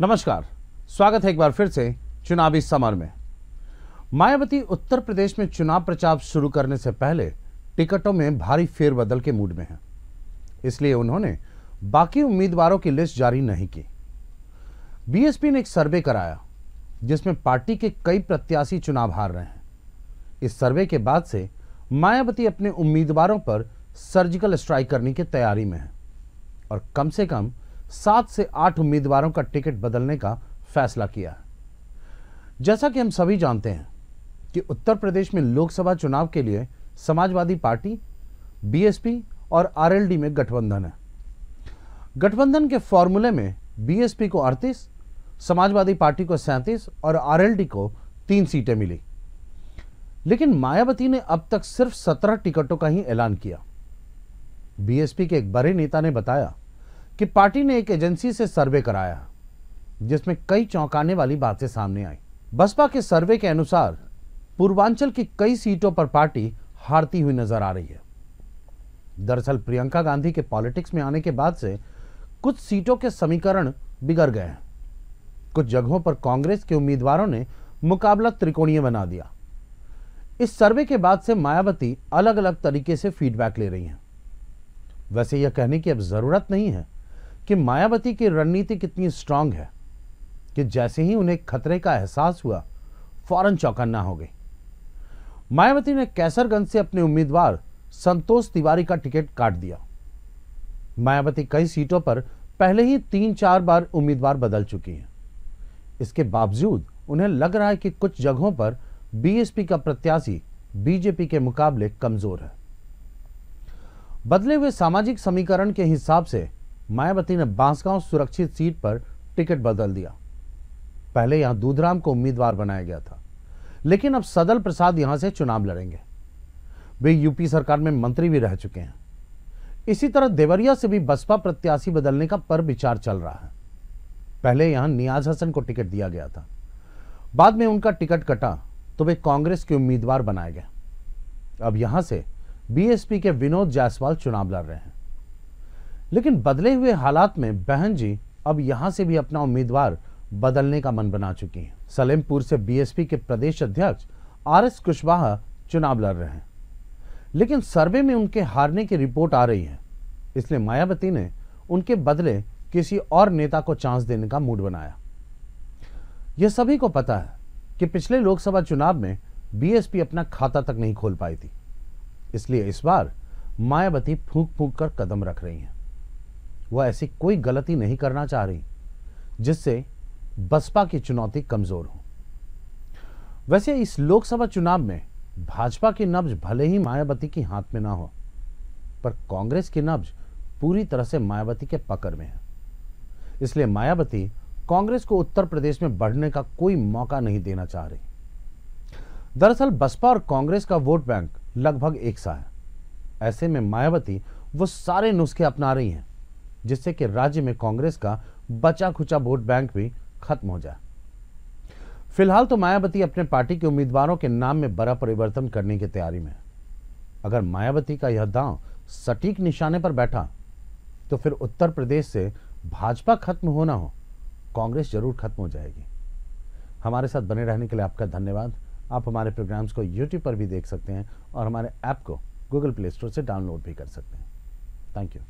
नमस्कार, स्वागत है एक बार फिर से चुनावी समर में। मायावती उत्तर प्रदेश में चुनाव प्रचार शुरू करने से पहले टिकटों में भारी फेरबदल के मूड में हैं। इसलिए उन्होंने बाकी उम्मीदवारों की लिस्ट जारी नहीं की। बीएसपी ने एक सर्वे कराया जिसमें पार्टी के कई प्रत्याशी चुनाव हार रहे हैं। इस सर्वे के बाद से मायावती अपने उम्मीदवारों पर सर्जिकल स्ट्राइक करने की तैयारी में है और कम से कम 7 से 8 उम्मीदवारों का टिकट बदलने का फैसला किया है। जैसा कि हम सभी जानते हैं कि उत्तर प्रदेश में लोकसभा चुनाव के लिए समाजवादी पार्टी, बीएसपी और आरएलडी में गठबंधन है। गठबंधन के फॉर्मूले में बीएसपी को 38, समाजवादी पार्टी को 37 और आरएलडी को 3 सीटें मिली। लेकिन मायावती ने अब तक सिर्फ 17 टिकटों का ही ऐलान किया। बीएसपी के एक बड़े नेता ने बताया कि पार्टी ने एक एजेंसी से सर्वे कराया जिसमें कई चौंकाने वाली बातें सामने आई। बसपा के सर्वे के अनुसार पूर्वांचल की कई सीटों पर पार्टी हारती हुई नजर आ रही है। दरअसल प्रियंका गांधी के पॉलिटिक्स में आने के बाद से कुछ सीटों के समीकरण बिगड़ गए हैं। कुछ जगहों पर कांग्रेस के उम्मीदवारों ने मुकाबला त्रिकोणीय बना दिया। इस सर्वे के बाद से मायावती अलग अलग तरीके से फीडबैक ले रही हैं। वैसे यह कहने की अब जरूरत नहीं है कि मायावती की रणनीति कितनी स्ट्रांग है कि जैसे ही उन्हें खतरे का एहसास हुआ फौरन चौकन्ना हो गई। मायावती ने कैसरगंज से अपने उम्मीदवार संतोष तिवारी का टिकट काट दिया। मायावती कई सीटों पर पहले ही 3-4 बार उम्मीदवार बदल चुकी हैं। इसके बावजूद उन्हें लग रहा है कि कुछ जगहों पर बीएसपी का प्रत्याशी बीजेपी के मुकाबले कमजोर है। बदले हुए सामाजिक समीकरण के हिसाब से मायावती ने बांसगांव सुरक्षित सीट पर टिकट बदल दिया। पहले यहां दूधराम को उम्मीदवार बनाया गया था, लेकिन अब सदल प्रसाद यहां से चुनाव लड़ेंगे। वे यूपी सरकार में मंत्री भी रह चुके हैं। इसी तरह देवरिया से भी बसपा प्रत्याशी बदलने का पर विचार चल रहा है। पहले यहां नियाज हसन को टिकट दिया गया था, बाद में उनका टिकट कटा तो वे कांग्रेस के उम्मीदवार बनाए गए। अब यहां से बीएसपी के विनोद जायसवाल चुनाव लड़ रहे हैं। लेकिन बदले हुए हालात में बहन जी अब यहां से भी अपना उम्मीदवार बदलने का मन बना चुकी हैं। सलेमपुर से बीएसपी के प्रदेश अध्यक्ष आरएस कुशवाहा चुनाव लड़ रहे हैं, लेकिन सर्वे में उनके हारने की रिपोर्ट आ रही है। इसलिए मायावती ने उनके बदले किसी और नेता को चांस देने का मूड बनाया। यह सभी को पता है कि पिछले लोकसभा चुनाव में बीएसपी अपना खाता तक नहीं खोल पाई थी। इसलिए इस बार मायावती फूंक फूंक कर कदम रख रही हैं। वह ऐसी कोई गलती नहीं करना चाह रही जिससे बसपा की चुनौती कमजोर हो। वैसे इस लोकसभा चुनाव में भाजपा की नब्ज भले ही मायावती की हाथ में ना हो, पर कांग्रेस की नब्ज पूरी तरह से मायावती के पकड़ में है। इसलिए मायावती कांग्रेस को उत्तर प्रदेश में बढ़ने का कोई मौका नहीं देना चाह रही। दरअसल बसपा और कांग्रेस का वोट बैंक लगभग एक सा है। ऐसे में मायावती वो सारे नुस्खे अपना रही हैं जिससे कि राज्य में कांग्रेस का बचा खुचा वोट बैंक भी खत्म हो जाए। फिलहाल तो मायावती अपने पार्टी के उम्मीदवारों के नाम में बड़ा परिवर्तन करने की तैयारी में है। अगर मायावती का यह दांव सटीक निशाने पर बैठा तो फिर उत्तर प्रदेश से भाजपा खत्म होना हो, कांग्रेस जरूर खत्म हो जाएगी। हमारे साथ बने रहने के लिए आपका धन्यवाद। आप हमारे प्रोग्राम्स को YouTube पर भी देख सकते हैं और हमारे ऐप को Google प्ले स्टोर से डाउनलोड भी कर सकते हैं। Thank you.